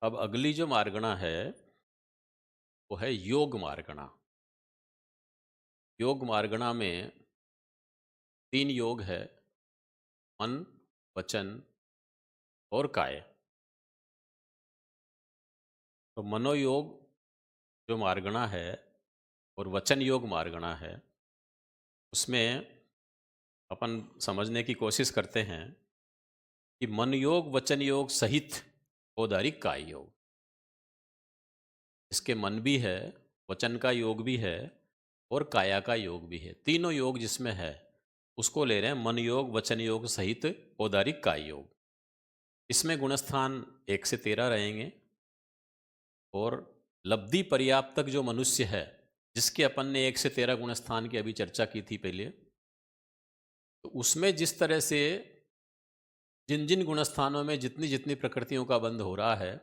अब अगली जो मार्गणा है वो है योग मार्गणा। योग मार्गणा में 3 योग है, मन, वचन और काय। तो मनोयोग जो मार्गणा है और वचन योग मार्गणा है, उसमें अपन समझने की कोशिश करते हैं कि मन योग, वचन योग सहित औदारिक काय योग। इसके मन भी है, वचन का योग भी है और काया का योग भी है। तीनों योग जिसमें है उसको ले रहे हैं मन योग, वचन योग सहित औदारिक काय योग। इसमें गुणस्थान 1 से 13 रहेंगे और लब्धि पर्याप्तक जो मनुष्य है, जिसके अपन ने 1 से 13 गुणस्थान की अभी चर्चा की थी पहले, तो उसमें जिस तरह से जिन जिन गुणस्थानों में जितनी जितनी प्रकृतियों का बंध हो रहा है,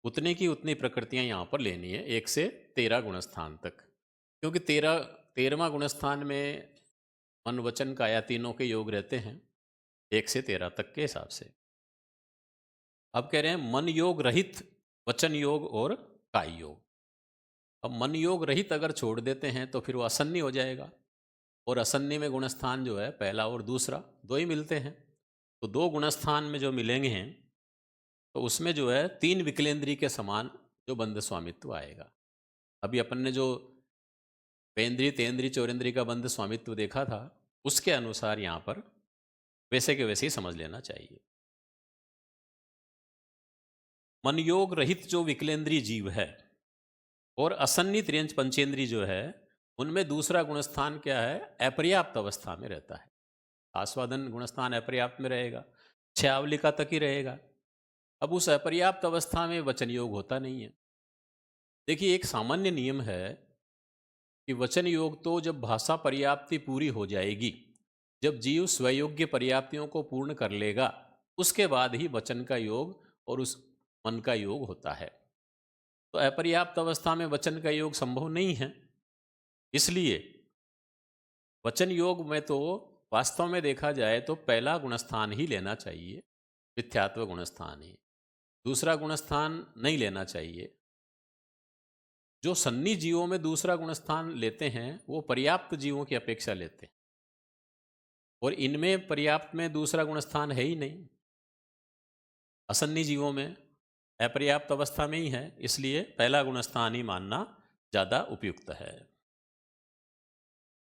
उतनी की उतनी प्रकृतियां यहाँ पर लेनी है 1 से 13 गुणस्थान तक। क्योंकि 13वां गुणस्थान में मन, वचन, काया तीनों के योग रहते हैं 1 से 13 तक के हिसाब से। अब कह रहे हैं मन योग रहित वचन योग और काय योग। अब मन योग रहित अगर छोड़ देते हैं तो फिर वो असन्नी हो जाएगा, और असन्नी में गुणस्थान जो है पहला और दूसरा दो ही मिलते हैं। तो दो गुणस्थान में जो मिलेंगे हैं तो उसमें जो है 3 विकलेंद्री के समान जो बंध स्वामित्व आएगा। अभी अपन ने जो पेंद्री, तेंद्री, चौरेंद्री का बंध स्वामित्व देखा था, उसके अनुसार यहाँ पर वैसे के वैसे ही समझ लेना चाहिए। मन योग रहित जो विकलेंद्री जीव है और असन्नी त्रियंच पंचेंद्री जो है, उनमें दूसरा गुणस्थान क्या है? अपर्याप्त अवस्था में रहता है। आस्वादन गुणस्थान अपर्याप्त में रहेगा, छयावलिका तक ही रहेगा। अब उस अपर्याप्त अवस्था में वचन योग होता नहीं है। देखिए, एक सामान्य नियम है कि वचन योग तो जब भाषा पर्याप्ति पूरी हो जाएगी, जब जीव स्वयोग्य पर्याप्तियों को पूर्ण कर लेगा, उसके बाद ही वचन का योग और उस मन का योग होता है। तो अपर्याप्त अवस्था में वचन का योग संभव नहीं है। इसलिए वचन योग में तो वास्तव में देखा जाए तो पहला गुणस्थान ही लेना चाहिए, मिथ्यात्व गुणस्थान ही। दूसरा गुणस्थान नहीं लेना चाहिए। जो सन्नी जीवों में दूसरा गुणस्थान लेते हैं वो पर्याप्त जीवों की अपेक्षा लेते हैं, और इनमें पर्याप्त में दूसरा गुणस्थान है ही नहीं। असन्नी जीवों में अपर्याप्त अवस्था में ही है, इसलिए पहला गुणस्थान ही मानना ज्यादा उपयुक्त है।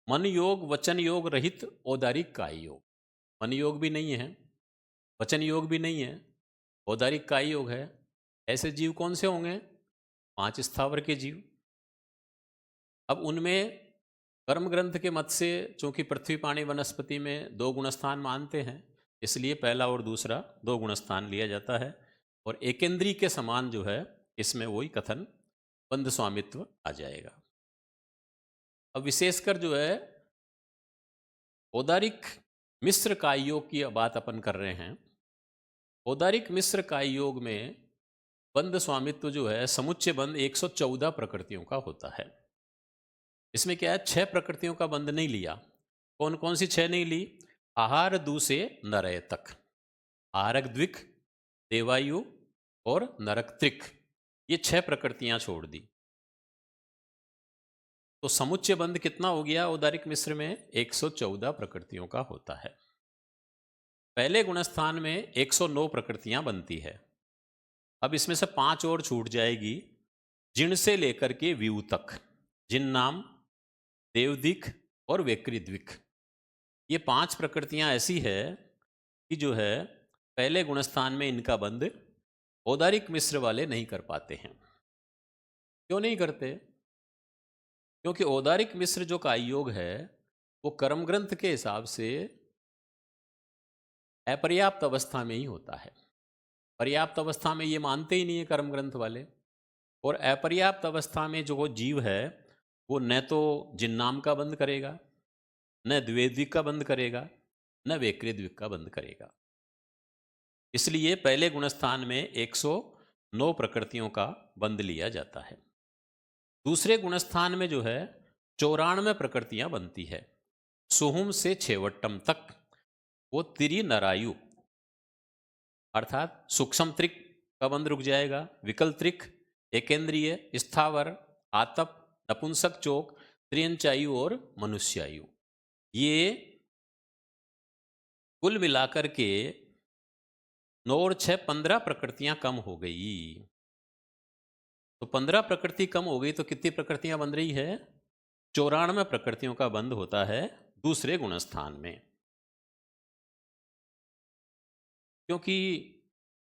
मन योग, वचन योग रहित औदारिक काय योग। मन योग भी नहीं है, वचन योग भी नहीं है, औदारिक काय योग है। ऐसे जीव कौन से होंगे? 5 स्थावर के जीव। अब उनमें कर्म ग्रंथ के मत से चूंकि पृथ्वी, पानी, वनस्पति में 2 गुणस्थान मानते हैं, इसलिए पहला और दूसरा 2 गुणस्थान लिया जाता है, और एकेंद्री के समान जो है इसमें वही कथन बंध स्वामित्व आ जाएगा। अब विशेषकर जो है औदारिक मिश्र काय योग की बात अपन कर रहे हैं। औदारिक मिश्र काय योग में बंध स्वामित्व जो है समुच्चय बंध 114 प्रकृतियों का होता है। इसमें क्या है, 6 प्रकृतियों का बंध नहीं लिया। कौन कौन सी 6 नहीं ली? आहार दू से नरय तक, आहारक द्विक, देवायु और नरक त्रिक, ये 6 प्रकृतियां छोड़ दी। तो समुच्चय बंध कितना हो गया औदारिक मिश्र में? 114 प्रकृतियों का होता है। पहले गुणस्थान में 109 प्रकृतियां बनती है। अब इसमें से 5 और छूट जाएगी, जिन से लेकर के व्यू तक। जिन नाम, देवदिक और वेकृद्विक, ये 5 प्रकृतियां ऐसी है कि जो है पहले गुणस्थान में इनका बंध औदारिक मिश्र वाले नहीं कर पाते हैं। क्यों नहीं करते? क्योंकि औदारिक मिश्र जो काय योग है वो कर्म ग्रंथ के हिसाब से अपर्याप्त अवस्था में ही होता है। पर्याप्त अवस्था में ये मानते ही नहीं है कर्म ग्रंथ वाले। और अपर्याप्त अवस्था में जो वो जीव है वो न तो जिन्नाम का बंध करेगा, न द्वेद्विक का बंध करेगा, न वेकृद्विक का बंध करेगा। इसलिए पहले गुणस्थान में 109 प्रकृतियों का बंध लिया जाता है। दूसरे गुणस्थान में जो है 94 प्रकृतियां बनती है, सुहुम से छेवट्टम तक। वो तिरी नरायु अर्थात सूक्ष्म त्रिक का बंध रुक जाएगा। विकल्त्रिक, एकेंद्रीय, स्थावर, आतप, नपुंसक चोक, त्रियंचायु और मनुष्यायु, ये कुल मिलाकर के 9 और 6 15 प्रकृतियां कम हो गई। तो 15 प्रकृति कम हो गई तो कितनी प्रकृतियां बन रही है? 94 प्रकृतियों का बंध होता है दूसरे गुणस्थान में। क्योंकि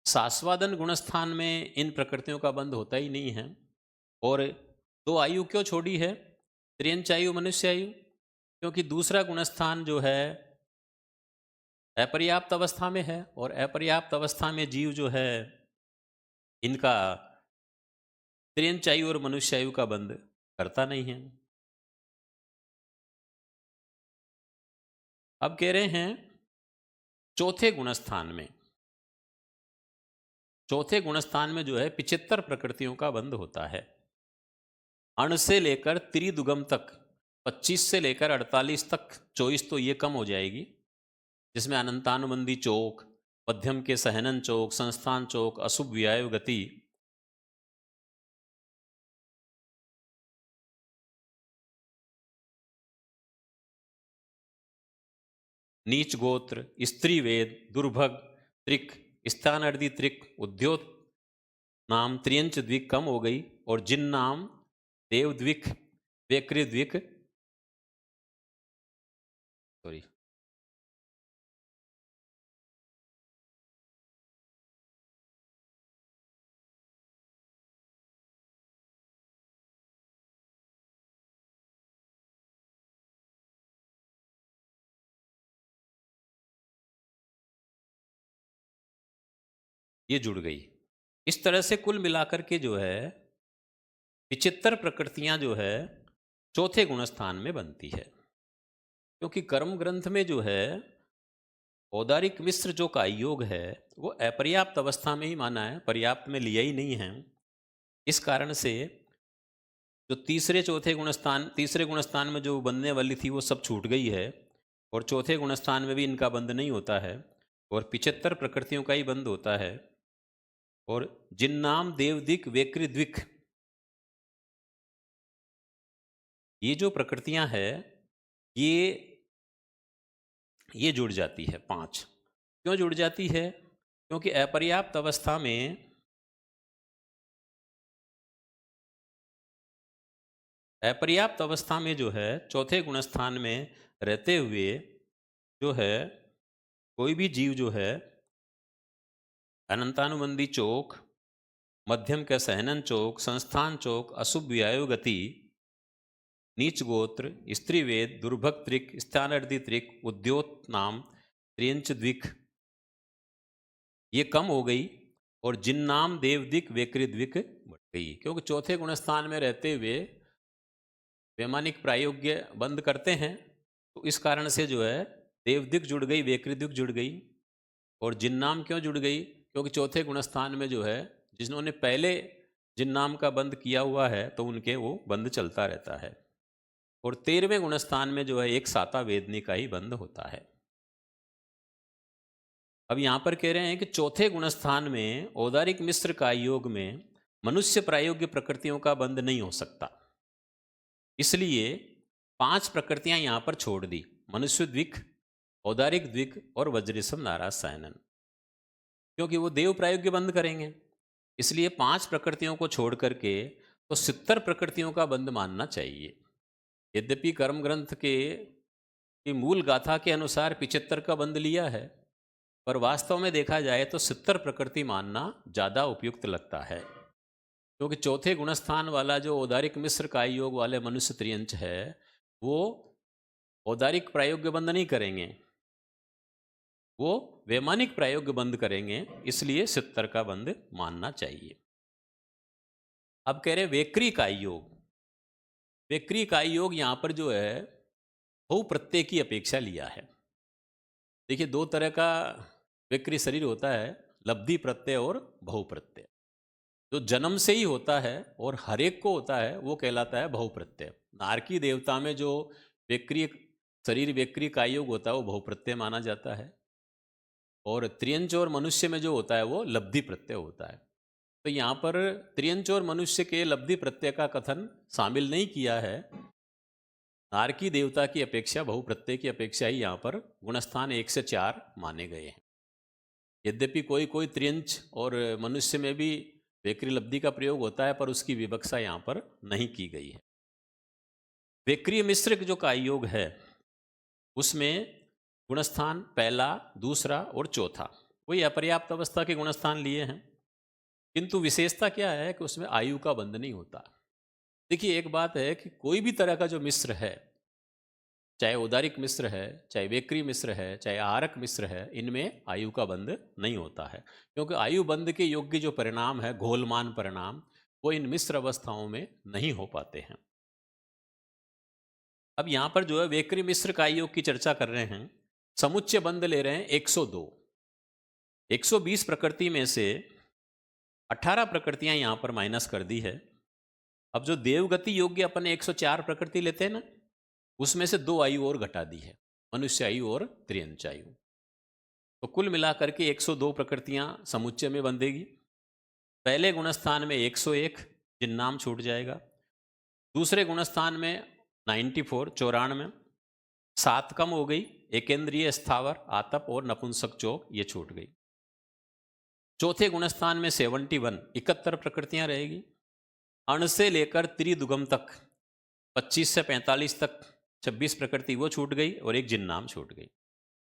सास्वादन गुणस्थान में इन प्रकृतियों का बंध होता ही नहीं है। और 2 आयु क्यों छोड़ी है? त्रियंचायु, मनुष्यायु, क्योंकि दूसरा गुणस्थान जो है अपर्याप्त अवस्था में है, और अपर्याप्त अवस्था में जीव जो है इनका त्रियंचायु और मनुष्यायु का बंध करता नहीं है। अब कह रहे हैं चौथे गुणस्थान में, चौथे गुणस्थान में जो है 75 प्रकृतियों का बंध होता है। अण से लेकर त्रिदुगम तक 25 से लेकर 48 तक, 24 तो ये कम हो जाएगी, जिसमें अनंतानुबंधी चोक, मध्यम के सहनन चोक, संस्थान चोक, अशुभ व्यायु गति, नीच गोत्र, स्त्री वेद, दुर्भग, त्रिक, स्थान अर्दी त्रिक, उद्योत नाम, त्रियंच द्विक कम हो गई, और जिन नाम, देव द्विक, वेकृ द्विक, सॉरी, ये जुड़ गई। इस तरह से कुल मिलाकर के जो है 75 प्रकृतियां जो है चौथे गुणस्थान में बनती है। क्योंकि कर्म ग्रंथ में जो है औदारिक मिश्र जो का योग है वो अपर्याप्त अवस्था में ही माना है, पर्याप्त में लिया ही नहीं है। इस कारण से जो तीसरे गुणस्थान में जो बनने वाली थी वो सब छूट गई है, और चौथे गुणस्थान में भी इनका बंध नहीं होता है, और 75 प्रकृतियों का ही बंध होता है। और जिन्नाम, देवदिक, वेकृद्विक, ये जो प्रकृतियां है ये जुड़ जाती है 5। क्यों जुड़ जाती है? क्योंकि अपर्याप्त अवस्था में जो है चौथे गुणस्थान में रहते हुए जो है कोई भी जीव जो है अनंतानुबंधी चोक, मध्यम का सहनन चोक, संस्थान चोक, अशुभ व्यायु गति, नीच गोत्र, स्त्री वेद, दुर्भग त्रिक, स्थानार्दी त्रिक, उद्योत नाम, त्रियंच द्विक, ये कम हो गई, और जिन्नाम, देवदिक, वेकृद्विक बढ़ गई। क्योंकि चौथे गुणस्थान में रहते हुए वैमानिक प्रायोग्य बंद करते हैं, तो इस कारण से जो है देवदिक जुड़ गई, वेकृद्विक जुड़ गई। और जिन्नाम क्यों जुड़ गई? क्योंकि चौथे गुणस्थान में जो है जिन्होंने पहले जिन्नाम का बंद किया हुआ है तो उनके वो बंद चलता रहता है। और 13वें गुणस्थान में जो है एक साता वेदनी का ही बंद होता है। अब यहां पर कह रहे हैं कि चौथे गुणस्थान में औदारिक मिश्र का योग में मनुष्य प्रायोग्य प्रकृतियों का बंद नहीं हो सकता, इसलिए 5 प्रकृतियां यहां पर छोड़ दी, मनुष्य द्विक, औदारिक द्विक और वज्रेशम नाराज सायनन, क्योंकि वो देव प्रायोग्य बंद करेंगे। इसलिए 5 प्रकृतियों को छोड़ करके तो 70 प्रकृतियों का बंद मानना चाहिए। यद्यपि कर्म ग्रंथ के की मूल गाथा के अनुसार 75 का बंद लिया है, पर वास्तव में देखा जाए तो 70 प्रकृति मानना ज़्यादा उपयुक्त लगता है। क्योंकि चौथे गुणस्थान वाला जो औदारिक मिश्र काय योग वाले मनुष्य त्रियंच है वो औदारिक प्रायोग्य बंद नहीं करेंगे, वो वैमानिक प्रायोग्य बंद करेंगे, इसलिए 70 का बंद मानना चाहिए। अब कह रहे वेक्री काय योग। वेक्री काय योग यहां पर जो है बहु प्रत्यय की अपेक्षा लिया है। देखिए 2 तरह का विक्री शरीर होता है, लब्धि प्रत्यय और बहु प्रत्यय। जो जन्म से ही होता है और हर एक को होता है वो कहलाता है बहु प्रत्यय। नारकी देवता में जो विक्री शरीर विक्री का योग होता है वो बहु प्रत्यय माना जाता है, और त्रियंच और मनुष्य में जो होता है वो लब्धि प्रत्यय होता है। तो यहाँ पर त्रियंच और मनुष्य के लब्धि प्रत्यय का कथन शामिल नहीं किया है। नारकी देवता की अपेक्षा, बहुप्रत्यय की अपेक्षा ही यहाँ पर गुणस्थान 1 से 4 माने गए हैं। यद्यपि कोई कोई त्रियंच और मनुष्य में भी वेक्री लब्धि का प्रयोग होता है, पर उसकी विवक्षा यहाँ पर नहीं की गई है। वेक्रिय मिश्र जो काय योग है उसमें गुणस्थान पहला, दूसरा और चौथा वही अपर्याप्त अवस्था के गुणस्थान लिए हैं, किंतु विशेषता क्या है कि उसमें आयु का बंध नहीं होता। देखिए, एक बात है कि कोई भी तरह का जो मिश्र है, चाहे उदारिक मिश्र है, चाहे वेक्री मिश्र है, चाहे आहारक मिश्र है, इनमें आयु का बंध नहीं होता है, क्योंकि आयु बंध के योग्य जो परिणाम है, घोलमान परिणाम, वो इन मिश्र अवस्थाओं में नहीं हो पाते हैं। अब यहां पर जो है वेक्री मिश्र काय योग की चर्चा कर रहे हैं। समुच्चय बंध ले रहे हैं 102। 120 प्रकृति में से 18 प्रकृतियां यहां पर माइनस कर दी है। अब जो देवगति योग्य अपन 104 प्रकृति लेते हैं ना, उसमें से 2 आयु और घटा दी है, मनुष्य आयु और त्रियंच आयु। तो कुल मिलाकर के 102 प्रकृतियां समुच्चय में बंधेगी। पहले गुणस्थान में 101 जिन्नाम छूट जाएगा। दूसरे गुणस्थान में 94 94, 7 कम हो गई, एकेंद्रीय स्थावर आतप और नपुंसक चौक ये छूट गई। चौथे गुणस्थान में 71 71 प्रकृतियां रहेगी। अण से लेकर त्रिदुगम तक 25 से 45 तक 26 प्रकृति वो छूट गई और एक जिन्नाम छूट गई।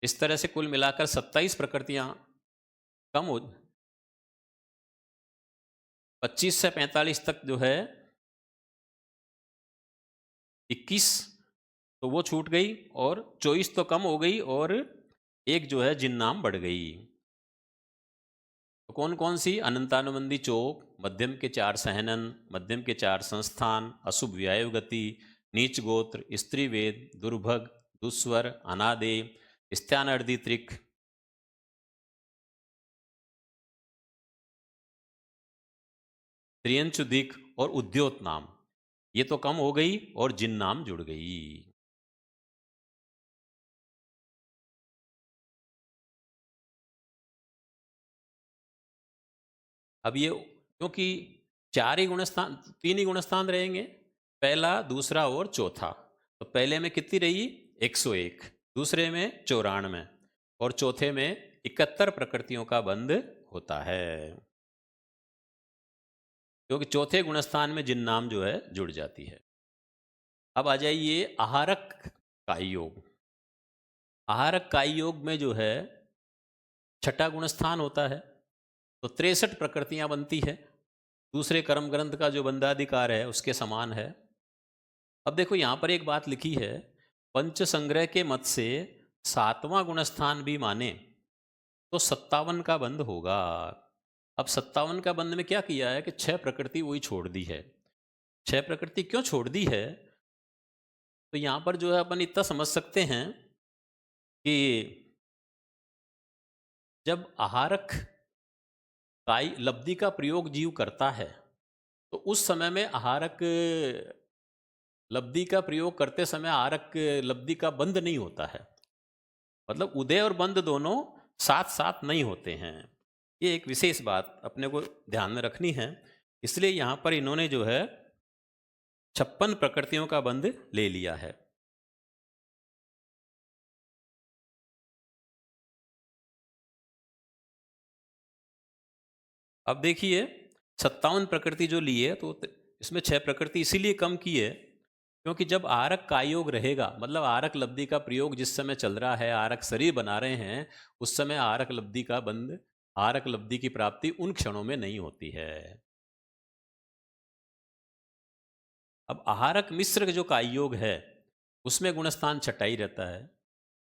इस तरह से कुल मिलाकर 27 प्रकृतियां कम हो, 25 से 45 तक जो है 21 तो वो छूट गई और 24 तो कम हो गई और एक जो है जिन्नाम बढ़ गई। तो कौन कौन सी? अनंतानुबंधी चौक, मध्यम के 4 सहनन, मध्यम के 4 संस्थान, अशुभ व्यायु गति, नीच गोत्र, स्त्री वेद, दुर्भग, दुस्वर, अनादे, स्थानार्धी त्रिक, त्रियंचुदिक और उद्योत नाम, ये तो कम हो गई और जिन नाम जुड़ गई। अब ये क्योंकि 4 ही गुणस्थान, 3 ही गुणस्थान रहेंगे, पहला, दूसरा और चौथा। तो पहले में कितनी रही? 101, दूसरे में 94 और चौथे में 71 प्रकृतियों का बंध होता है, क्योंकि चौथे गुणस्थान में जिन नाम जो है जुड़ जाती है। अब आ जाइए आहारक काय योग। आहारक काय योग में जो है छठा गुणस्थान होता है, तो 63 प्रकृतियां बनती है। दूसरे कर्म ग्रंथ का जो बंधाधिकार है उसके समान है। अब देखो यहां पर एक बात लिखी है, पंच संग्रह के मत से 7वां गुणस्थान भी माने तो 57 का बंध होगा। अब 57 का बंध में क्या किया है कि 6 प्रकृति वही छोड़ दी है। 6 प्रकृति क्यों छोड़ दी है? तो यहां पर जो है अपन इतना समझ सकते हैं कि जब आहारक काय लब्धि का प्रयोग जीव करता है तो उस समय में आहारक लब्धि का प्रयोग करते समय आहारक लब्धि का बंध नहीं होता है, मतलब उदय और बंध दोनों साथ साथ नहीं होते हैं। ये एक विशेष बात अपने को ध्यान में रखनी है। इसलिए यहां पर इन्होंने जो है 56 प्रकृतियों का बंध ले लिया है। अब देखिए 57 प्रकृति जो ली है तो इसमें 6 प्रकृति इसीलिए कम की है क्योंकि जब आरक का योग रहेगा, मतलब आरक लब्धि का प्रयोग जिस समय चल रहा है, आरक शरीर बना रहे हैं, उस समय आरक लब्धि का बंध, आरक लब्धि की प्राप्ति उन क्षणों में नहीं होती है। अब आहारक मिश्र जो काय योग है उसमें गुणस्थान छटाई रहता है।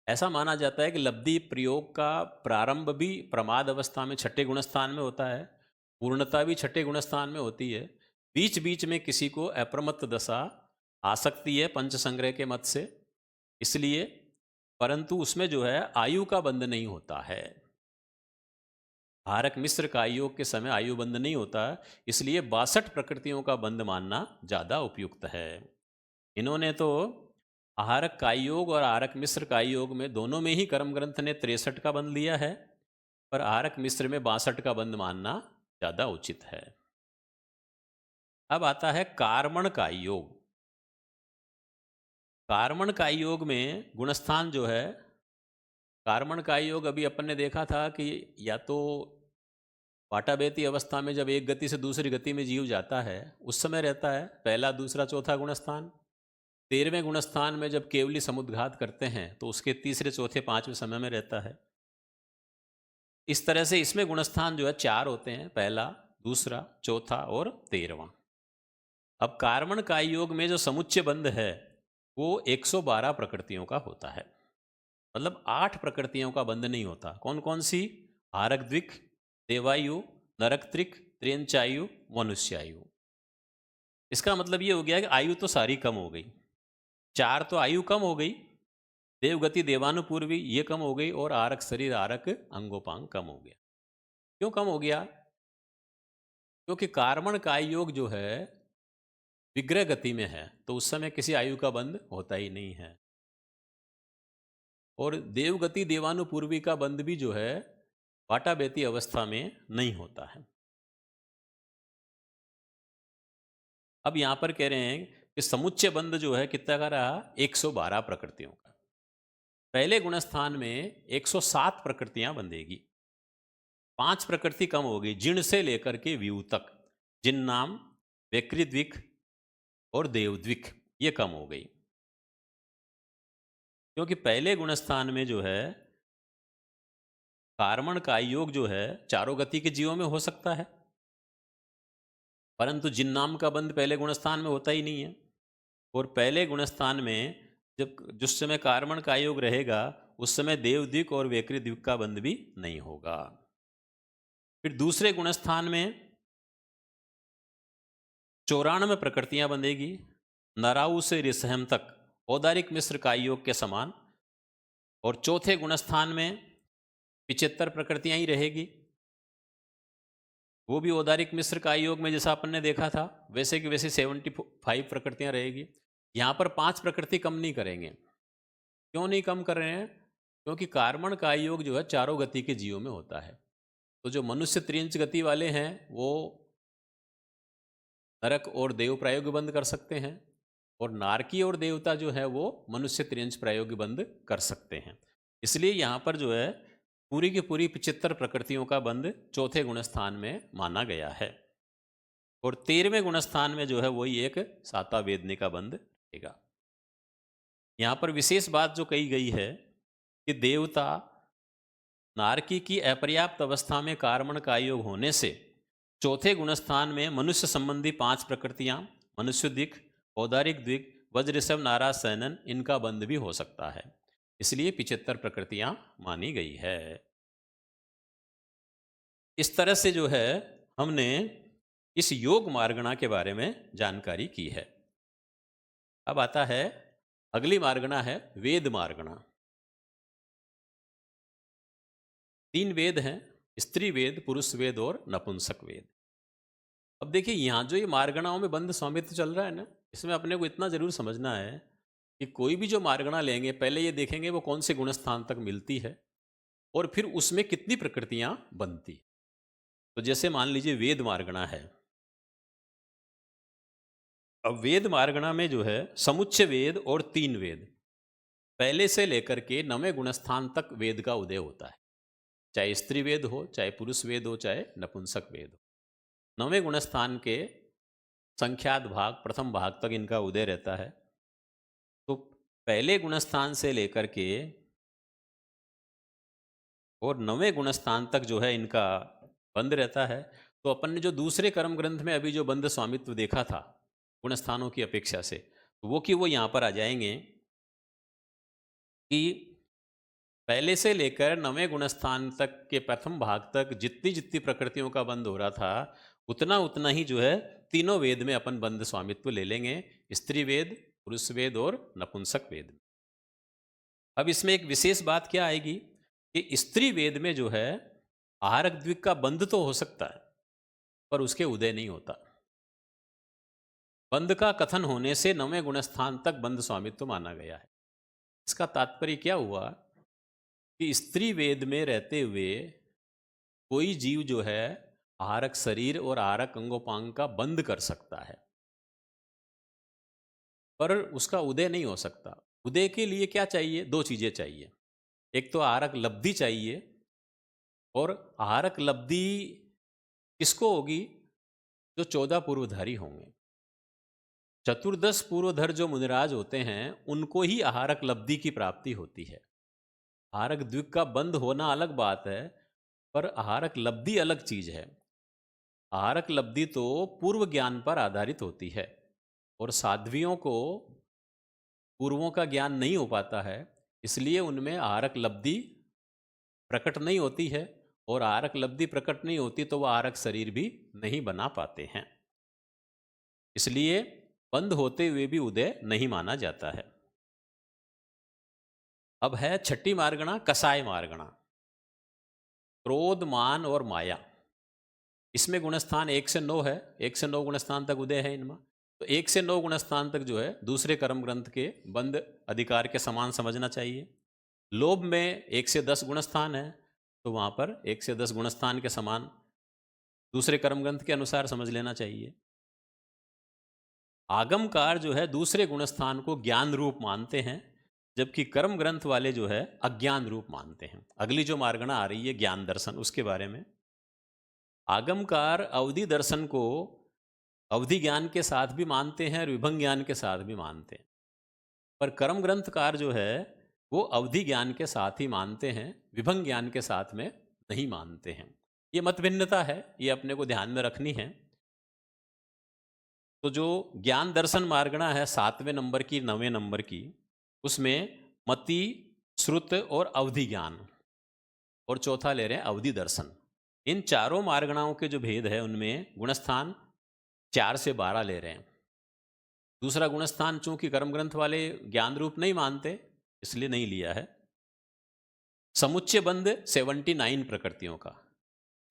ऐसा माना जाता है कि लब्धि प्रयोग का प्रारंभ भी प्रमाद अवस्था में छठे गुणस्थान में होता है, पूर्णता भी छठे गुणस्थान में होती है। बीच बीच में किसी को अप्रमत्त दशा आ सकती है पंच संग्रह के मत से, इसलिए, परंतु उसमें जो है आयु का बंध नहीं होता है। हारक मिश्र का योग के समय आयु बंध नहीं होता, इसलिए 62 प्रकृतियों का बंध मानना ज़्यादा उपयुक्त है। इन्होंने तो आहारक काय योग और आहारक मिश्र काय योग में दोनों में ही कर्म ग्रंथ ने 63 का बंध लिया है, पर आहारक मिश्र में 62 का बंध मानना ज्यादा उचित है। अब आता है कार्मण का योग। कार्मण का योग में गुणस्थान जो है, कार्मण का योग अभी अपन ने देखा था कि या तो वाटाबेती अवस्था में जब एक गति से दूसरी गति में जीव जाता है उस समय रहता है पहला दूसरा चौथा गुणस्थान। 13वें गुणस्थान में जब केवली समुद्घात करते हैं तो उसके तीसरे चौथे पांचवें समय में रहता है। इस तरह से इसमें गुणस्थान जो है 4 होते हैं, पहला दूसरा चौथा और 13वां। अब कार्मण काय योग में जो समुच्चय बंध है वो 112 प्रकृतियों का होता है। मतलब 8 प्रकृतियों का बंध नहीं होता। कौन कौन सी? आरक देवायु, नरकत्रिक, त्रियंचायु, मनुष्यायु। इसका मतलब ये हो गया कि आयु तो सारी कम हो गई। 4 तो आयु कम हो गई, देवगति देवानुपूर्वी ये कम हो गई, और आरक शरीर आरक अंगोपांग कम हो गया। क्यों कम हो गया? क्योंकि कार्मण काय योग जो है विग्रह गति में है, तो उस समय किसी आयु का बंध होता ही नहीं है। और देवगति देवानुपूर्वी का बंध भी जो है वाटाबेती अवस्था में नहीं होता है। अब यहां पर कह रहे हैं कि समुच्चय बंध जो है कितना का रहा? 112 प्रकृतियों का। पहले गुणस्थान में 107 प्रकृतियां बंधेगी। 5 प्रकृति कम होगी, जिण से लेकर के व्यू तक। जिन्नाम, व्यकृद्विक और देवद्विक ये कम हो गई। क्योंकि पहले गुणस्थान में जो है कार्मण का योग जो है चारों गति के जीवों में हो सकता है, परंतु जिन्नाम का बंध पहले गुणस्थान में होता ही नहीं है। और पहले गुणस्थान में जब जिस समय कार्मण का योग रहेगा उस समय देवद्विक और व्यकृद्विक का बंध भी नहीं होगा। फिर दूसरे गुणस्थान में 94 प्रकृतियां बंधेगी, नराऊ से रिसहम तक, औदारिक मिश्र का योग के समान। और चौथे गुणस्थान में 75 प्रकृतियां ही रहेगी, वो भी औदारिक मिश्र का योग में जैसा अपन ने देखा था वैसे कि वैसे 75 प्रकृतियां रहेगी। यहां पर 5 प्रकृति कम नहीं करेंगे। क्यों नहीं कम कर रहे हैं? क्योंकि कार्मण का योग जो है चारों गति के जीवों में होता है। तो जो मनुष्य त्रिंच गति वाले हैं वो नरक और देव प्रायोग्य बंद कर सकते हैं, और नारकी और देवता जो है वो मनुष्य त्रिंच प्रायोग्य बंद कर सकते हैं। इसलिए यहाँ पर जो है पूरी की पूरी 75 प्रकृतियों का बंद चौथे गुणस्थान में माना गया है। और 13वें गुणस्थान में जो है वही एक साता वेदने का बंद रहेगा। यहाँ पर विशेष बात जो कही गई है कि देवता नारकी की अपर्याप्त अवस्था में कार्मण का योग होने से चौथे गुणस्थान में मनुष्य संबंधी 5 प्रकृतियां, मनुष्य दिक, औदारिक द्विक, वज्रसव, नारा, सैनन, इनका बंध भी हो सकता है। इसलिए 75 प्रकृतियां मानी गई है। इस तरह से जो है हमने इस योग मार्गणा के बारे में जानकारी की है। अब आता है अगली मार्गणा है वेद मार्गणा। 3 वेद हैं, स्त्री वेद, पुरुष वेद और नपुंसक वेद। अब देखिए यहाँ जो ये मार्गणाओं में बंध स्वामित्व चल रहा है ना, इसमें अपने को इतना जरूर समझना है कि कोई भी जो मार्गणा लेंगे पहले ये देखेंगे वो कौन से गुणस्थान तक मिलती है और फिर उसमें कितनी प्रकृतियां बनती। तो जैसे मान लीजिए वेद मार्गणा है। अब वेद मार्गणा में जो है समुच्चय वेद और 3 वेद पहले से लेकर के 9वें गुणस्थान तक वेद का उदय होता है। चाहे स्त्री वेद हो, चाहे पुरुष वेद हो, चाहे नपुंसक वेद हो। 9वें गुणस्थान के संख्यात भाग, प्रथम भाग तक इनका उदय रहता है। तो पहले गुणस्थान से लेकर के और 9वें गुणस्थान तक जो है इनका बंध रहता है। तो अपन ने जो दूसरे कर्म ग्रंथ में अभी जो बंध स्वामित्व देखा था गुणस्थानों की अपेक्षा से, तो वो कि वो यहाँ पर आ जाएंगे कि पहले से लेकर 9वें गुणस्थान तक के प्रथम भाग तक जितनी जितनी प्रकृतियों का बंध हो रहा था उतना उतना ही जो है तीनों वेद में अपन बंध स्वामित्व ले लेंगे, स्त्री वेद, पुरुष वेद और नपुंसक वेद। अब इसमें एक विशेष बात क्या आएगी कि स्त्री वेद में जो है आहारक द्विक का बंध तो हो सकता है पर उसके उदय नहीं होता। बंध का कथन होने से 9वें गुणस्थान तक बंध स्वामित्व माना गया है। इसका तात्पर्य क्या हुआ कि स्त्री वेद में रहते हुए कोई जीव जो है आहारक शरीर और आहारक अंगोपांग का बंद कर सकता है, पर उसका उदय नहीं हो सकता। उदय के लिए क्या चाहिए? दो चीजें चाहिए। एक तो आहारक लब्धि चाहिए, और आहारक लब्धि किसको होगी? जो 14 पूर्वधारी होंगे। चतुर्दश पूर्वधर जो मुनिराज होते हैं, उनको ही आहारक लब्धि की प्राप्ति होती है। आहारक द्विग का बंद होना अलग बात है, पर आहारक लब्धि अलग चीज है। आहारक लब्धि तो पूर्व ज्ञान पर आधारित होती है, और साध्वियों को पूर्वों का ज्ञान नहीं हो पाता है, इसलिए उनमें आहारक लब्धि प्रकट नहीं होती है, और आहारक लब्धि प्रकट नहीं होती तो वह आहारक शरीर भी नहीं बना पाते हैं। इसलिए बंद होते हुए भी उदय नहीं माना जाता है। अब है छठी मार्गणा, कसाय मार्गणा। क्रोध, मान और माया, इसमें गुणस्थान 1 से 9 है। 1 से 9 गुणस्थान तक उदय है इनमें। तो 1 से 9 गुणस्थान तक जो है दूसरे कर्म ग्रंथ के बंद अधिकार के समान समझना चाहिए। लोभ में 1 से 10 गुणस्थान है, तो वहां पर 1 से 10 गुणस्थान के समान दूसरे कर्म ग्रंथ के अनुसार समझ लेना चाहिए। आगमकार जो है दूसरे गुणस्थान को ज्ञान रूप मानते हैं, जबकि कर्म ग्रंथ वाले जो है अज्ञान रूप मानते हैं। अगली जो मार्गणा आ रही है ज्ञान दर्शन, उसके बारे में। आगमकार अवधि दर्शन को अवधि ज्ञान के साथ भी मानते हैं और विभंग ज्ञान के साथ भी मानते हैं, पर कर्म ग्रंथकार जो है वो अवधि ज्ञान के साथ ही मानते हैं, विभंग ज्ञान के साथ में नहीं मानते हैं। ये मत भिन्नता है, ये अपने को ध्यान में रखनी है। तो जो ज्ञान दर्शन मार्गणा है 7वें नंबर की, 9वें नंबर की, उसमें मति, श्रुत और अवधि ज्ञान, और चौथा ले रहे हैं अवधि दर्शन। इन चारों मार्गणाओं के जो भेद है उनमें गुणस्थान 4 से 12 ले रहे हैं। दूसरा गुणस्थान चूंकि कर्म ग्रंथ वाले ज्ञान रूप नहीं मानते, इसलिए नहीं लिया है। समुच्चय बंध 79 प्रकृतियों का,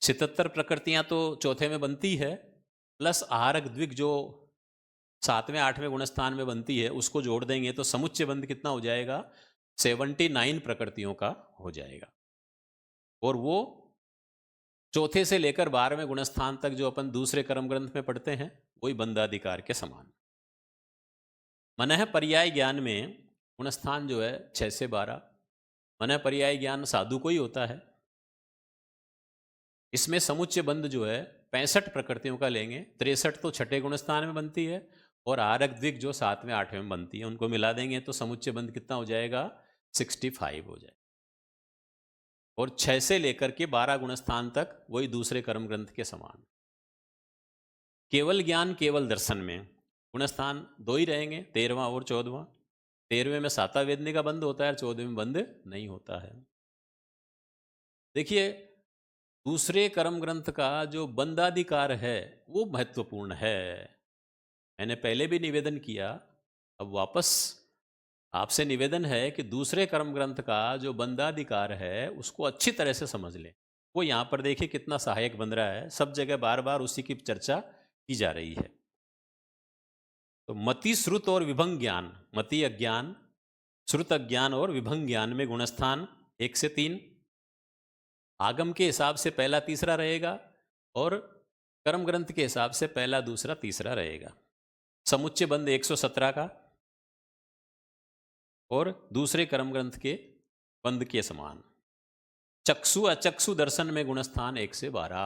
77 प्रकृतियां तो चौथे में बनती है, प्लस आहारक द्विग जो 7वें 8वें गुणस्थान में बनती है, उसको जोड़ देंगे तो समुच्चय बंध कितना हो जाएगा? 79 प्रकृतियों का हो जाएगा। और वो चौथे से लेकर 12वें गुणस्थान तक जो अपन दूसरे कर्म ग्रंथ में पढ़ते हैं, वही बंधाधिकार के समान। मनः पर्याय ज्ञान में गुणस्थान जो है 6 से 12। मनः पर्याय ज्ञान साधु को ही होता है। इसमें समुच्चय बंध जो है 65 प्रकृतियों का लेंगे। 63 तो छठे गुणस्थान में बनती है, और आरक द्विग जो 7वें 8वें में बनती है, उनको मिला देंगे तो समुच्चय बंध कितना हो जाएगा? 65 हो जाए। और 6 से लेकर के 12 गुणस्थान तक वही दूसरे कर्म ग्रंथ के समान। केवल ज्ञान केवल दर्शन में गुणस्थान 2 ही रहेंगे, 13वां और 14वां। 13वें में साता वेदनी का बंद होता है, 14वें में बंद नहीं होता है। देखिए, दूसरे कर्म ग्रंथ का जो बंदाधिकार है वो महत्वपूर्ण है। मैंने पहले भी निवेदन किया, अब वापस आपसे निवेदन है कि दूसरे कर्म ग्रंथ का जो बंदाधिकार है उसको अच्छी तरह से समझ लें। वो यहाँ पर देखिए कितना सहायक बन रहा है, सब जगह बार बार उसी की चर्चा की जा रही है। तो मति, श्रुत और विभंग ज्ञान, मति अज्ञान, श्रुत अज्ञान और विभंग ज्ञान में गुणस्थान 1 से 3 आगम के हिसाब से पहला तीसरा रहेगा, और कर्म ग्रंथ के हिसाब से पहला दूसरा तीसरा रहेगा। समुच्चय बंध 117 का, और दूसरे कर्म ग्रंथ के बंध के समान। चक्षु अचक्षु दर्शन में गुणस्थान 1 से 12,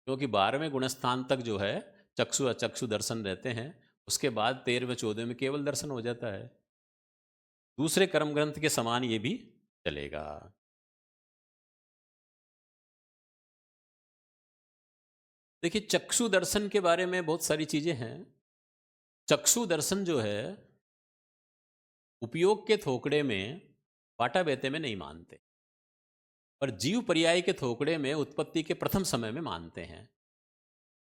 क्योंकि 12वें गुणस्थान तक जो है चक्षु अचक्षु दर्शन रहते हैं, उसके बाद 13वें 14वें में केवल दर्शन हो जाता है। दूसरे कर्म ग्रंथ के समान ये भी चलेगा। देखिए, चक्षु दर्शन के बारे में बहुत सारी चीजें हैं। चक्षु दर्शन जो है उपयोग के थोकड़े में बाटा बेते में नहीं मानते, पर जीव पर्याय के थोकड़े में उत्पत्ति के प्रथम समय में मानते हैं,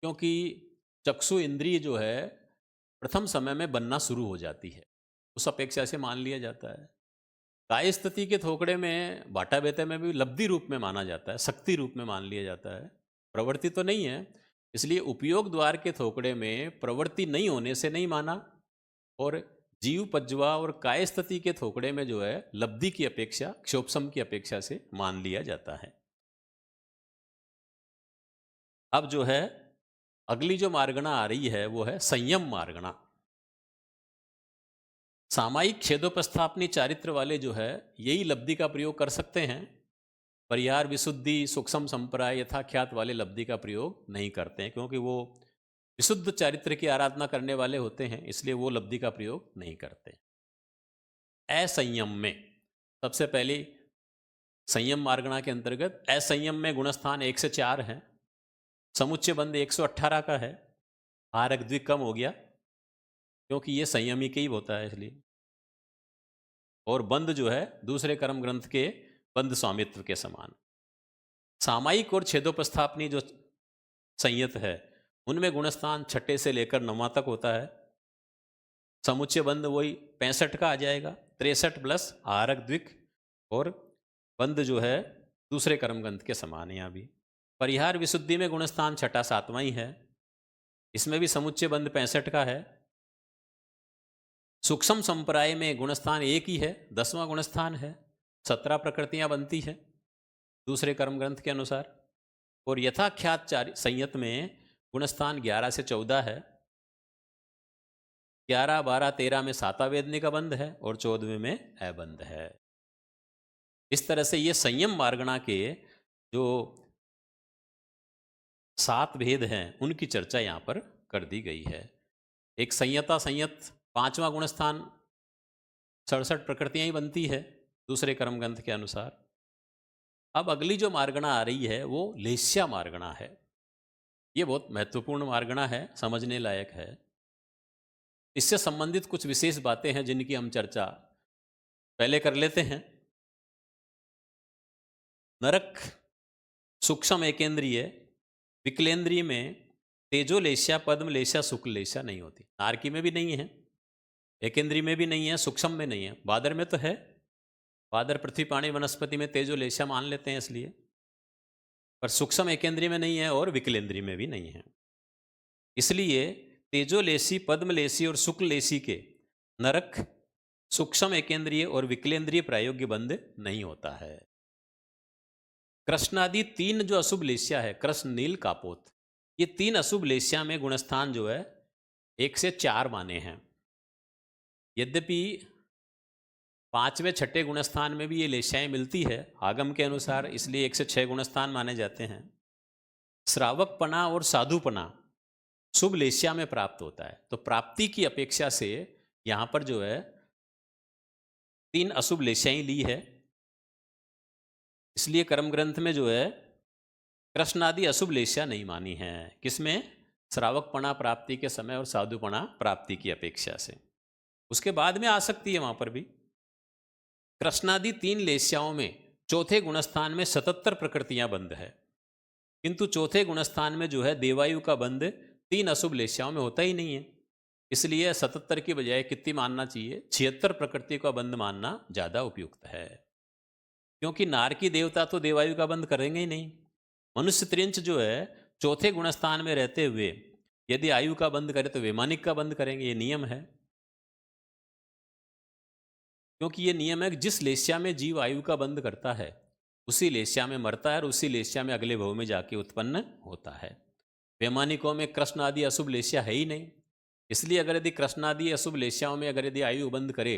क्योंकि चक्षु इंद्रिय जो है प्रथम समय में बनना शुरू हो जाती है, उस अपेक्षा से मान लिया जाता है। काय स्थिति के थोकड़े में बाटा बेते में भी लब्धि रूप में माना जाता है, शक्ति रूप में मान लिया जाता है, प्रवृत्ति तो नहीं है। इसलिए उपयोग द्वार के थोकड़े में प्रवृत्ति नहीं होने से नहीं माना, और जीव पज्वा और काय स्थिति के थोकड़े में जो है लब्धि की अपेक्षा, क्षोपसम की अपेक्षा से मान लिया जाता है। अब जो है अगली जो मार्गणा आ रही है वो है संयम मार्गणा। सामायिक छेदोपस्थापनी चारित्र वाले जो है यही लब्धि का प्रयोग कर सकते हैं। परिहार विशुद्धि सूक्ष्म संप्राय यथाख्यात वाले लब्धि का प्रयोग नहीं करते हैं, क्योंकि वो विशुद्ध चारित्र की आराधना करने वाले होते हैं, इसलिए वो लब्धि का प्रयोग नहीं करते। असंयम में सबसे पहले संयम मार्गणा के अंतर्गत असंयम में गुणस्थान 1 से 4 है, समुच्चय बंध 118 का है, आरक द्विक कम हो गया क्योंकि ये संयमी के ही होता है इसलिए, और बंध जो है दूसरे कर्म ग्रंथ के बंध स्वामित्व के समान। सामायिक और छेदोपस्थापनी जो संयत है उनमें गुणस्थान 6 से लेकर 9 तक होता है। समुच्चय बंध वही 65 का आ जाएगा, 63 प्लस आरक द्विक, और बंध जो है दूसरे कर्म ग्रंथ के समान है। यहाँ भी परिहार विशुद्धि में गुणस्थान 6 7वां ही है, इसमें भी समुच्चय बंध 65 का है। सूक्ष्म संप्राय में गुणस्थान एक ही है, 10वां गुणस्थान है, 17 प्रकृतियां बनती है दूसरे कर्म ग्रंथ के अनुसार। और यथाख्यात संयत में गुणस्थान 11 से 14 है, 11 12 13 में सातावेदनी का बंध है और 14वें में अबंध है। इस तरह से ये संयम मार्गणा के जो 7 भेद हैं उनकी चर्चा यहाँ पर कर दी गई है। एक संयता संयत 5वां गुणस्थान 67 प्रकृतियां ही बनती है दूसरे कर्म ग्रंथ के अनुसार। अब अगली जो मार्गणा आ रही है वो लेस्या मार्गणा है। ये बहुत महत्वपूर्ण मार्गणा है, समझने लायक है। इससे संबंधित कुछ विशेष बातें हैं जिनकी हम चर्चा पहले कर लेते हैं। नरक सूक्ष्म एकेंद्रीय विकलेंद्रीय में तेजोलेस्या पद्मलेस्या शुक्ललेस्या नहीं होती, नारकी में भी नहीं है, एकेंद्रीय में भी नहीं है, सूक्ष्म में नहीं है। बादर में तो है, बादर पृथ्वी पानी वनस्पति में तेजोलेस्या मान लेते हैं इसलिए, पर सूक्ष्म एकेंद्रीय में नहीं है और विकलेंद्रीय में भी नहीं है। इसलिए तेजोलेसी पद्मलेसी और शुक्ललेसी के नरक सूक्ष्म एकेंद्रीय और विकलेंद्रीय प्रायोग्य बंध नहीं होता है। कृष्णादि 3 जो अशुभ लेस्या है, कृष्ण नील कापोत, ये 3 अशुभ लेस्या में गुणस्थान जो है 1 से 4 माने हैं। यद्यपि 5वें 6ठे गुणस्थान में भी ये लेस्याएं मिलती है आगम के अनुसार, इसलिए 1 से 6 गुणस्थान माने जाते हैं। श्रावकपना और साधुपना शुभ लेस्या में प्राप्त होता है, तो प्राप्ति की अपेक्षा से यहाँ पर जो है 3 अशुभ लेस्याएं ली है। इसलिए कर्म ग्रंथ में जो है कृष्णादि अशुभ लेस्या नहीं मानी है। किसमें? श्रावकपणा प्राप्ति के समय और साधुपणा प्राप्ति की अपेक्षा से। उसके बाद में आ सकती है वहां पर भी। कृष्णादि 3 लेस्याओं में चौथे गुणस्थान में 77 प्रकृतियां बंद है, किंतु चौथे गुणस्थान में जो है देवायु का बंध 3 अशुभ लेस्याओं में होता ही नहीं है। इसलिए 77 की बजाय कितनी मानना चाहिए? 76 प्रकृति का बंध मानना ज्यादा उपयुक्त है, क्योंकि नार की देवता तो देवायु का बंध करेंगे ही नहीं। मनुष्य त्रिंच जो है चौथे गुणस्थान में रहते हुए यदि आयु का बंध करे तो वैमानिक का बंध करेंगे, ये नियम है। क्योंकि ये नियम है कि जिस लेस्या में जीव आयु का बंध करता है उसी लेस्या में मरता है और उसी लेस्या में अगले भव में जाके उत्पन्न होता है। वैमानिकों में कृष्ण आदि अशुभ लेस्या है ही नहीं, इसलिए अगर यदि कृष्ण आदि अशुभ लेस्याओं में अगर यदि आयु बंध करे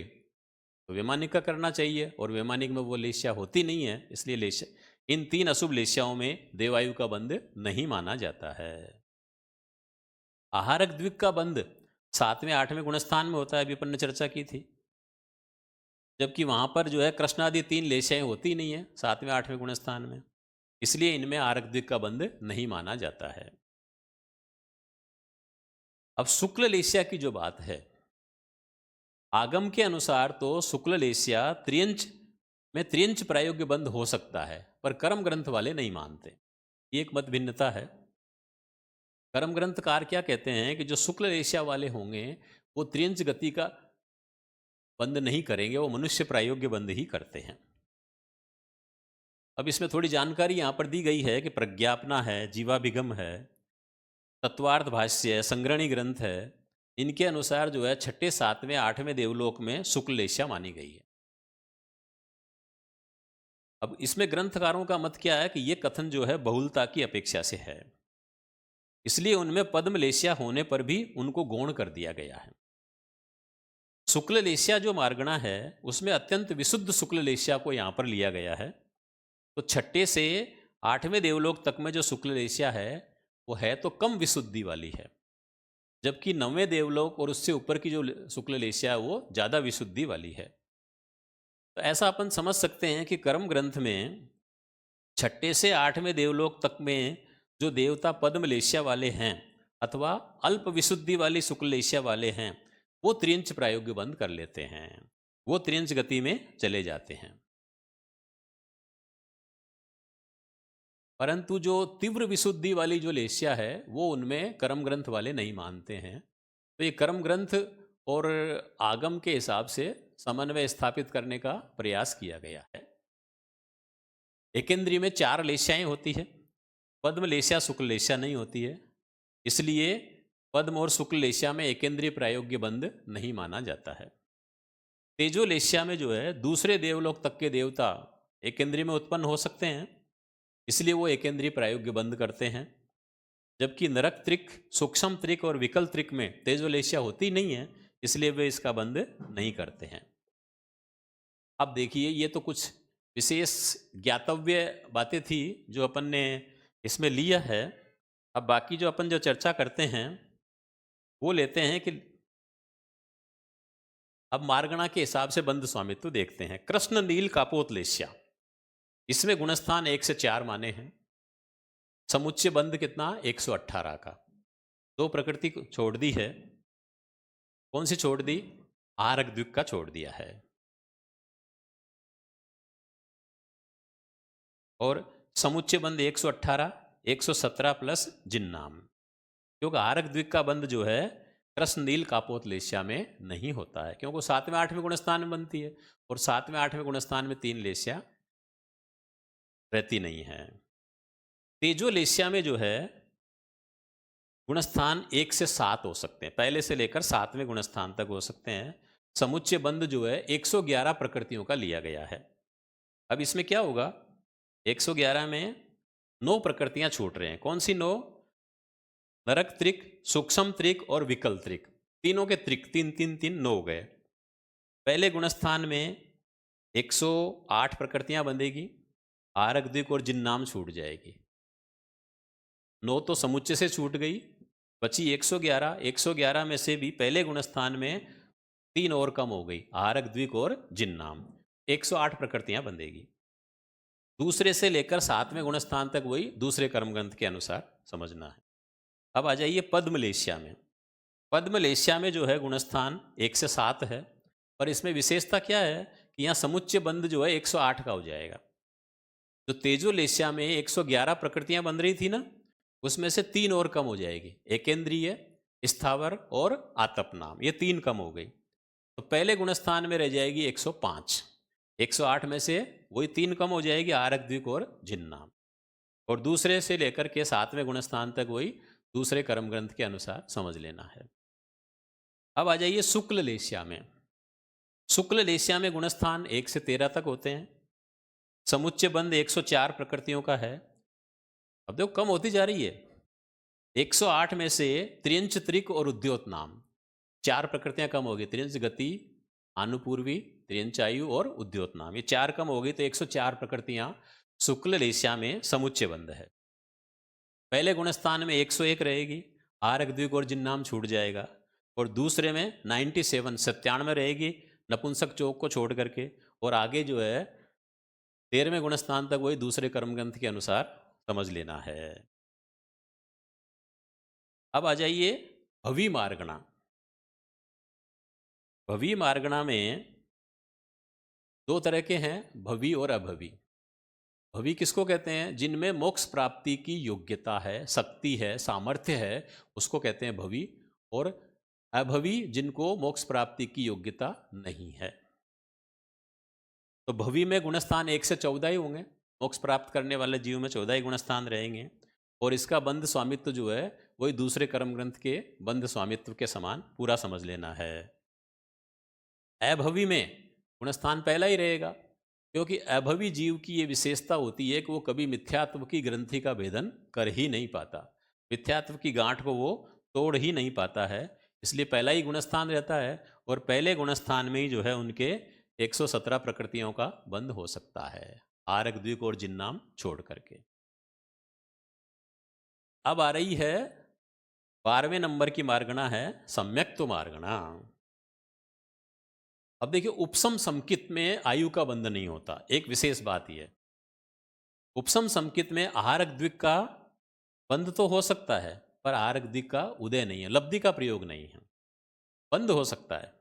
तो वैमानिक का करना चाहिए, और वैमानिक में वो लेस्या होती नहीं है, इसलिए लेस्या इन 3 अशुभ लेस्याओं में देवायु का बंध नहीं माना जाता है। आहारक द्विक का बंध 7वें 8वें गुणस्थान में होता है, अभी अपन ने चर्चा की थी, जबकि वहां पर जो है कृष्णादि 3 लेस्याएं होती नहीं है 7वें 8वें गुणस्थान में, इसलिए इनमें आहारक द्विक का बंध नहीं माना जाता है। अब शुक्ल लेस्या की जो बात है, आगम के अनुसार तो शुक्ल लेस्या त्रियंच में त्रियंच प्रायोग्य बंध हो सकता है, पर कर्म ग्रंथ वाले नहीं मानते। ये एक मत भिन्नता है। कर्म ग्रंथकार क्या कहते हैं कि जो शुक्ल लेस्या वाले होंगे वो त्रियंच गति का बंध नहीं करेंगे, वो मनुष्य प्रायोग्य बंध ही करते हैं। अब इसमें थोड़ी जानकारी यहां पर दी गई है कि प्रज्ञापना है, जीवाभिगम है, तत्वार्थ भाष्य है, संग्रहणी ग्रंथ है, इनके अनुसार जो है 6ठे 7वें 8वें देवलोक में शुक्ल लेस्या मानी गई है। अब इसमें ग्रंथकारों का मत क्या है कि ये कथन जो है बहुलता की अपेक्षा से है। इसलिए उनमें पद्मलेस्या होने पर भी उनको गौण कर दिया गया है। शुक्ललेस्या जो मार्गणा है उसमें अत्यंत विशुद्ध शुक्ललेस्या को यहाँ पर लिया गया है। तो छठे से आठवें देवलोक तक में जो शुक्ललेस्या है वो है तो कम विशुद्धि वाली है, जबकि नौवें देवलोक और उससे ऊपर की जो शुक्ललेस्या है वो ज़्यादा विशुद्धि वाली है। तो ऐसा अपन समझ सकते हैं कि कर्म ग्रंथ में छठे से आठवें देवलोक तक में जो देवता पद्मलेस्या वाले हैं अथवा अल्प विशुद्धि वाली शुक्ललेस्या वाले हैं वो त्रियंच प्रायोग्य बंद कर लेते हैं, वो त्रियंच गति में चले जाते हैं। परंतु जो तीव्र विशुद्धि वाली जो लेस्या है वो उनमें कर्म ग्रंथ वाले नहीं मानते हैं। तो ये कर्म ग्रंथ और आगम के हिसाब से समन्वय स्थापित करने का प्रयास किया गया है। एकेंद्रीय में 4 लेस्याएं होती है, पद्म लेस्या शुक्ल लेस्या नहीं होती है, इसलिए पद्म और शुक्ल लेस्या में एकेंद्रीय प्रायोग्य बंध नहीं माना जाता है। तेजो लेस्या में जो है दूसरे देवलोक तक के देवता एकेंद्रीय में उत्पन्न हो सकते हैं, इसलिए वो एकेंद्रीय प्रायोग्य बंद करते हैं। जबकि नरक त्रिक, सूक्ष्म त्रिक और विकल त्रिक में तेजोलेस्या होती नहीं है, इसलिए वे इसका बंद नहीं करते हैं। अब देखिए ये तो कुछ विशेष ज्ञातव्य बातें थी जो अपन ने इसमें लिया है। अब बाकी जो अपन जो चर्चा करते हैं वो लेते हैं कि अब मार्गणा के हिसाब से बंध स्वामित्व देखते हैं। कृष्ण नील कापोत लेस्या, इसमें गुणस्थान 1 से 4 माने हैं। समुच्चय बंध कितना? 118 का। 2 प्रकृति को छोड़ दी है। कौन सी छोड़ दी? आरक द्विक का छोड़ दिया है। और समुच्चय बंध 118, 117 प्लस जिन्नाम, क्योंकि आरक द्विक का बंध जो है कृष्ण नील कापोत लेस्या में नहीं होता है, क्योंकि 7वें 8वें गुणस्थान में बनती है और 7वें 8वें गुणस्थान में 3 लेस्या रहती नहीं है। तेजो लेस्या में जो है गुणस्थान 1 से 7 हो सकते हैं, पहले से लेकर 7वें गुणस्थान तक हो सकते हैं। समुच्चय बंध जो है 111 प्रकृतियों का लिया गया है। अब इसमें क्या होगा? 111 में 9 प्रकृतियां छूट रहे हैं। कौन सी 9? नरक त्रिक, सूक्ष्म त्रिक और विकल त्रिक, तीनों के त्रिक 3 3 3 9 हो गए। पहले गुणस्थान में 108 प्रकृतियां बंधेगी, आरक द्विक और जिन्नाम छूट जाएगी। 9 तो समुच्चय से छूट गई, बची 111। 111 में से भी पहले गुणस्थान में 3 और कम हो गई, आरक द्विक और जिन्नाम। 108 प्रकृतियां बंधेगी। दूसरे से लेकर 7वें गुणस्थान तक वही दूसरे कर्म ग्रंथ के अनुसार समझना है। अब आ जाइए पद्मलेस्या में। पद्मलेस्या में जो है गुणस्थान 1 से 7 है, पर इसमें विशेषता क्या है कि यहाँ समुच्चय बंध जो है 108 का हो जाएगा। तो तेजोलेस्या में 111 प्रकृतियां बन रही थी ना, उसमें से 3 और कम हो जाएगी, एकेंद्रीय, स्थावर और आतपनाम, ये 3 कम हो गई। तो पहले गुणस्थान में रह जाएगी 105। 108 में से वही 3 कम हो जाएगी, आरक द्विक और जिन्नाम। और दूसरे से लेकर के 7वें गुणस्थान तक वही दूसरे कर्म ग्रंथ के अनुसार समझ लेना है। अब आ जाइए शुक्ल लेस्या में। शुक्ल लेस्या में गुणस्थान 1 से 13 तक होते हैं। समुच्चय बंध 104 प्रकृतियों का है। अब देखो कम होती जा रही है। 108 में से त्रियंच त्रिक और उद्योत नाम 4 प्रकृतियां कम हो गई, त्रियंच गति, आनुपूर्वी, त्रियंच आयु और उद्योत नाम, ये 4 कम हो गई। तो 104 प्रकृतियां शुक्ल लेस्या में समुच्चय बंध है। पहले गुणस्थान में 101 रहेगी, आरक द्विक और जिन्नाम छूट जाएगा। और दूसरे में 97 रहेगी, नपुंसक चौक को छोड़ करके। और आगे जो है 13वें गुणस्थान तक वही दूसरे कर्म ग्रंथ के अनुसार समझ लेना है। अब आ जाइए भवी मार्गणा। भवी मार्गणा में 2 तरह के हैं, भवी और अभवी। भवी किसको कहते हैं? जिनमें मोक्ष प्राप्ति की योग्यता है, शक्ति है, सामर्थ्य है, उसको कहते हैं भवी। और अभवी जिनको मोक्ष प्राप्ति की योग्यता नहीं है। तो भवी में गुणस्थान 1 से 14 ही होंगे, मोक्ष प्राप्त करने वाले जीव में 14 ही गुणस्थान रहेंगे। और इसका बंध स्वामित्व जो है वही दूसरे कर्म ग्रंथ के बंध स्वामित्व के समान पूरा समझ लेना है। अभवी में गुणस्थान पहला ही रहेगा, क्योंकि अभवी जीव की ये विशेषता होती है कि वो कभी मिथ्यात्व की ग्रंथि का भेदन कर ही नहीं पाता। मिथ्यात्व की गांठ को वो तोड़ ही नहीं पाता है, इसलिए पहला ही गुणस्थान रहता है और पहले गुणस्थान में ही जो है उनके 117 प्रकृतियों का बंध हो सकता है, आरक द्विक और जिन्नाम छोड़ करके। अब आ रही है 12वें नंबर की मार्गणा है सम्यक्त्व मार्गणा। अब देखिए, उपसम समकित में आयु का बंध नहीं होता, एक विशेष बात यह। उपसम समकित में आहारक द्विक का बंध तो हो सकता है, पर आहारक द्विक का उदय नहीं है, लब्धि का प्रयोग नहीं है, बंध हो सकता है।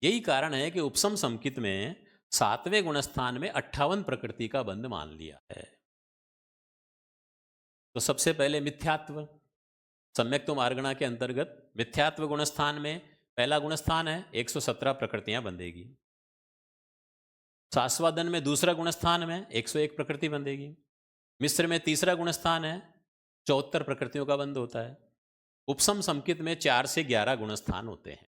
यही कारण है कि उपसम समकित में 7वें गुणस्थान में 58 प्रकृति का बंध मान लिया है। तो सबसे पहले मिथ्यात्व, सम्यक्त्व मार्गणा के अंतर्गत मिथ्यात्व गुणस्थान में पहला गुणस्थान है, 117 प्रकृतियां बंधेगी। सास्वादन में दूसरा गुणस्थान में 101 प्रकृति बंधेगी। मिश्र में तीसरा गुणस्थान है, 74 प्रकृतियों का बंध होता है। उपसम समकित में 4 से 11 गुणस्थान होते हैं।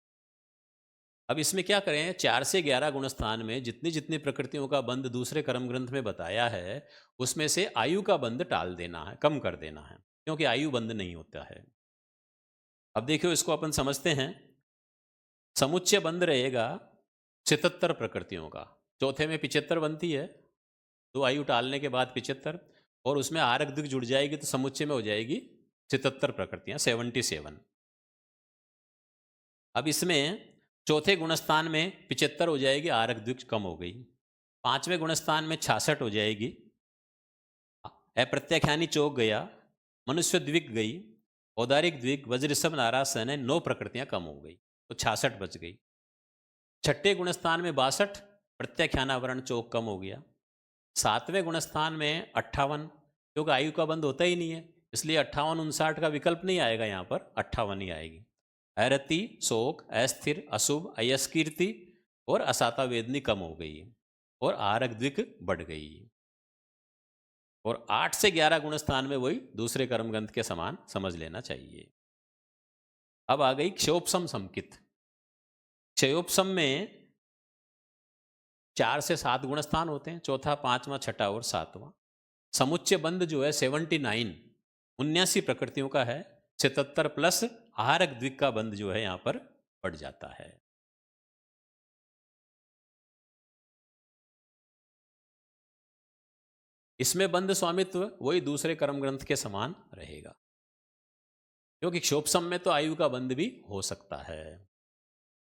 अब इसमें क्या करें, 4 से 11 गुणस्थान में जितनी जितनी प्रकृतियों का बंध दूसरे कर्म ग्रंथ में बताया है, उसमें से आयु का बंध टाल देना है, कम कर देना है, क्योंकि आयु बंध नहीं होता है। अब देखियो, इसको अपन समझते हैं। समुच्चय बंध रहेगा 77 प्रकृतियों का, चौथे में 75 बनती है, तो आयु टालने के बाद 75, और उसमें आरक दिक जुड़ जाएगी तो समुच्चय में हो जाएगी 77 प्रकृतियां, 77। अब इसमें चौथे गुणस्थान में 75 हो जाएगी, आरक द्विक कम हो गई। पांचवें गुणस्थान में 66 हो जाएगी, अप्रत्याख्यानी चौक गया, मनुष्य द्विक गई, औदारिक द्विक, वज्रसभ नारासन है, 9 प्रकृतियां कम हो गई, तो 66 बच गई। छठे गुणस्थान में 62, प्रत्याख्यानावरण चौक कम हो गया। सातवें गुणस्थान में 58, क्योंकि आयु का बंध होता ही नहीं है, इसलिए 58 59 का विकल्प नहीं आएगा, यहाँ पर 58 ही आएगी। अरति, शोक, अस्थिर, अशुभ, अयस्कीर्ति और असाता वेदनी कम हो गई और आरक द्विक बढ़ गई। और 8 से 11 गुणस्थान में वही दूसरे कर्मग्रंथ के समान समझ लेना चाहिए। अब आ गई क्षयोपसम समकित। क्षयोपसम में 4 से 7 गुणस्थान होते हैं, चौथा, पांचवा, छठा और सातवां। समुच्चय बंध जो है 79, 79 प्रकृतियों का है, 77 प्लस आहारक द्विक का बंध जो है यहां पर बढ़ जाता है। इसमें बंध स्वामित्व वही दूसरे कर्म ग्रंथ के समान रहेगा, क्योंकि क्षोभसम में तो आयु का बंध भी हो सकता है।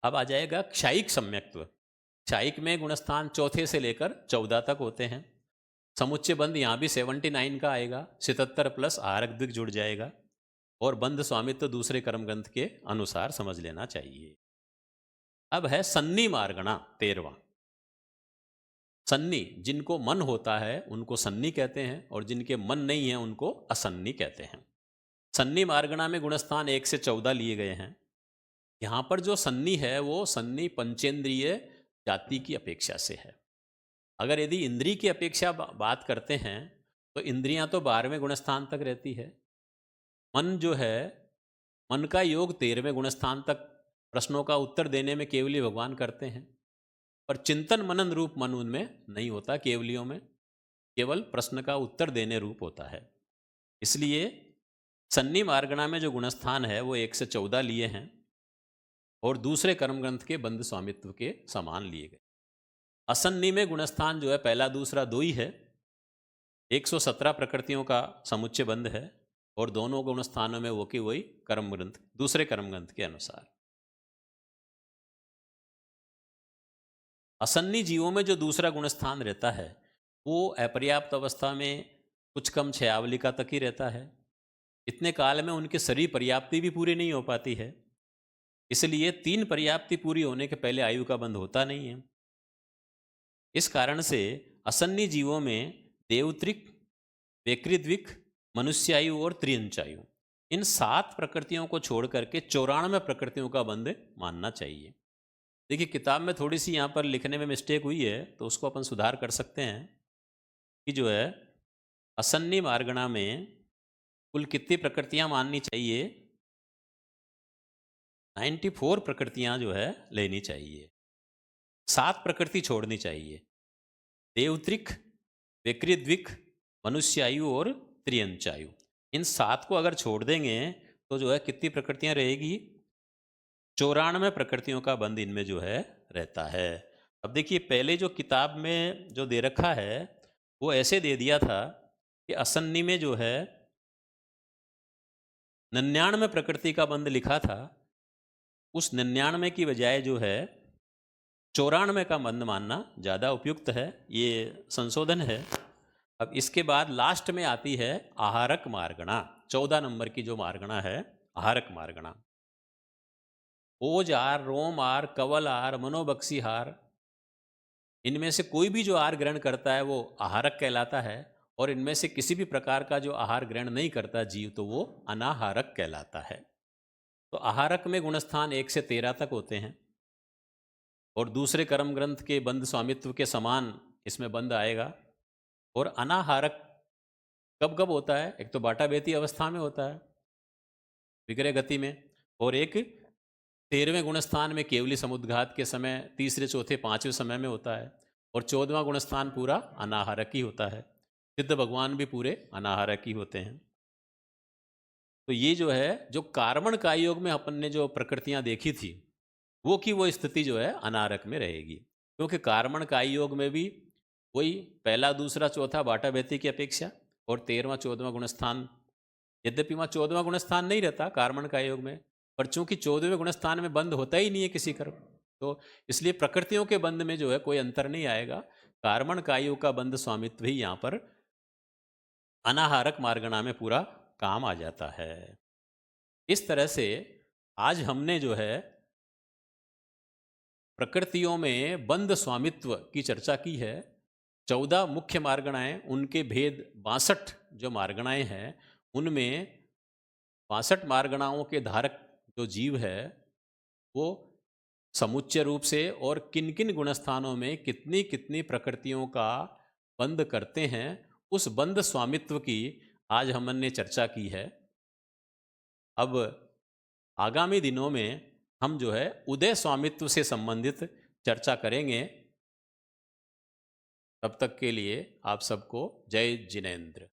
अब आ जाएगा क्षायिक सम्यक्त्व। क्षायिक में गुणस्थान चौथे से लेकर 14 तक होते हैं। समुच्चय बंध यहाँ भी 79 का आएगा, 77 प्लस आहारक द्विक जुड़ जाएगा, और बंध स्वामित्व दूसरे कर्म ग्रंथ के अनुसार समझ लेना चाहिए। अब है सन्नी मार्गणा, 13वां। सन्नी, जिनको मन होता है उनको सन्नी कहते हैं, और जिनके मन नहीं है उनको असन्नी कहते हैं। सन्नी मार्गणा में गुणस्थान 1 से 14 लिए गए हैं। यहाँ पर जो सन्नी है वो सन्नी पंचेंद्रिय जाति की अपेक्षा से है। अगर यदि इंद्रिय की अपेक्षा बात करते हैं तो इंद्रियां तो 12वें गुणस्थान तक रहती है। मन जो है, मन का योग 13वें गुणस्थान तक प्रश्नों का उत्तर देने में केवली भगवान करते हैं, पर चिंतन मनन रूप मन उनमें नहीं होता, केवलियों में केवल प्रश्न का उत्तर देने रूप होता है। इसलिए सन्नी मार्गणा में जो गुणस्थान है वो 1 से 14 लिए हैं और दूसरे कर्म ग्रंथ के बंध स्वामित्व के समान लिए गए। असन्नी में गुणस्थान जो है पहला दूसरा 2 ही है, 117 प्रकृतियों का समुच्चय बंध है, और दोनों गुणस्थानों में वो की वही कर्म ग्रंथ, दूसरे कर्म ग्रंथ के अनुसार। असन्नी जीवों में जो दूसरा गुणस्थान रहता है वो अपर्याप्त अवस्था में कुछ कम क्षयावलिका तक ही रहता है। इतने काल में उनकी शरीर पर्याप्ति भी पूरी नहीं हो पाती है, इसलिए 3 पर्याप्ति पूरी होने के पहले आयु का बंध होता नहीं है। इस कारण से असन्नी जीवों में देवत्रिक, वेकृद्विक, मनुष्यायु और त्रियंचायु, इन 7 प्रकृतियों को छोड़ करके 94 प्रकृतियों का बंध मानना चाहिए। देखिए, किताब में थोड़ी सी यहाँ पर लिखने में मिस्टेक हुई है, तो उसको अपन सुधार कर सकते हैं कि जो है असन्नी मार्गणा में कुल कितनी प्रकृतियां माननी चाहिए, 94 प्रकृतियां जो है लेनी चाहिए, 7 प्रकृति छोड़नी चाहिए, देवत्रिक, विकृद्विक, मनुष्यायु और त्रियंचायु। इन 7 को अगर छोड़ देंगे तो जो है कितनी प्रकृतियां रहेगी? 94 प्रकृतियों का बंध इनमें जो है रहता है। अब देखिए पहले जो किताब में जो दे रखा है वो ऐसे दे दिया था कि असन्नी में जो है 99 प्रकृति का बंध लिखा था, उस 99 की बजाय जो है 94 का बंध मानना ज़्यादा उपयुक्त है, ये संशोधन है। अब इसके बाद लास्ट में आती है आहारक मार्गणा, 14 नंबर की जो मार्गणा है आहारक मार्गणा। ओज आर, रोम आर, कवल आर, मनोबक्सी हार, इनमें से कोई भी जो आहार ग्रहण करता है वो आहारक कहलाता है, और इनमें से किसी भी प्रकार का जो आहार ग्रहण नहीं करता जीव तो वो अनाहारक कहलाता है। तो आहारक में गुणस्थान 1 से 13 तक होते हैं, और दूसरे कर्म ग्रंथ के बंध स्वामित्व के समान इसमें बंध आएगा। और अनाहारक कब कब होता है? एक तो बाटा बेती अवस्था में होता है, विग्रह गति में, और एक 13वें गुणस्थान में केवली समुद्घात के समय, तीसरे चौथे पांचवें समय में होता है, और 14वां गुणस्थान पूरा अनाहारक ही होता है। सिद्ध भगवान भी पूरे अनाहारक ही होते हैं। तो ये जो है, जो कार्बन का योग में अपन ने जो प्रकृतियां देखी थी वो की वो स्थिति जो है अनारक में रहेगी, क्योंकि कार्बन का योग में भी वही पहला दूसरा चौथा बाटा बेती की अपेक्षा, और 13वां 14वां गुणस्थान, यद्यपि वहाँ 14वां गुणस्थान नहीं रहता कार्बन का योग में, पर चूंकि 14वें गुणस्थान में बंध होता ही नहीं है किसी कर्म, तो इसलिए प्रकृतियों के बंध में जो है कोई अंतर नहीं आएगा। कार्बन का योग का बंध स्वामित्व ही यहाँ पर अनाहारक मार्गणा में पूरा काम आ जाता है। इस तरह से आज हमने जो है प्रकृतियों में बंध स्वामित्व की चर्चा की है। 14 मुख्य मार्गणाएं, उनके भेद 62 जो मार्गणाएं हैं, उनमें 62 मार्गणाओं के धारक जो जीव है वो समुच्चय रूप से और किन किन गुणस्थानों में कितनी कितनी प्रकृतियों का बंध करते हैं, उस बंध स्वामित्व की आज हमने चर्चा की है। अब आगामी दिनों में हम जो है उदय स्वामित्व से संबंधित चर्चा करेंगे। तब तक के लिए आप सबको जय जिनेंद्र।